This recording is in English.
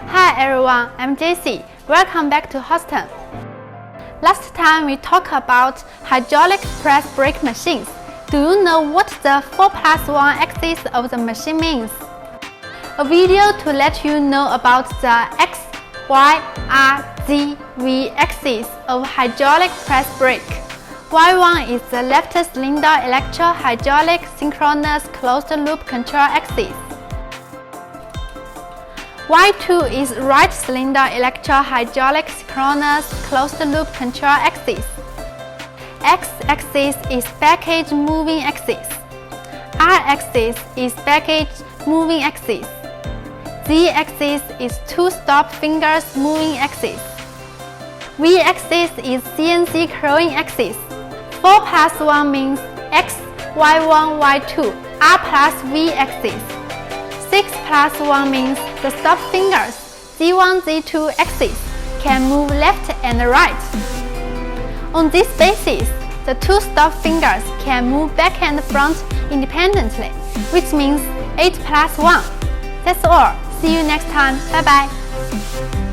Hi everyone, I'm JC. Welcome back to Houston. Last time we talked about hydraulic press brake machines. Do you know what the 4+1 axis of the machine means? A video to let you know about the X, Y, R, Z, V axis of hydraulic press brake. Y1 is the left cylinder electro-hydraulic synchronous closed-loop control axis. Y2 is right cylinder electro-hydraulic synchronous closed-loop control axis. X-axis is baggage moving axis. R-axis is baggage moving axis. Z-axis is two stop fingers moving axis. V-axis is CNC crowing axis. 4+1 means X, Y1, Y2, R plus V axis. 6+1 means the stop fingers, Z1, Z2 axis, can move left and right. On this basis, the two stop fingers can move back and front independently, which means 8+1. That's all. See you next time. Bye bye.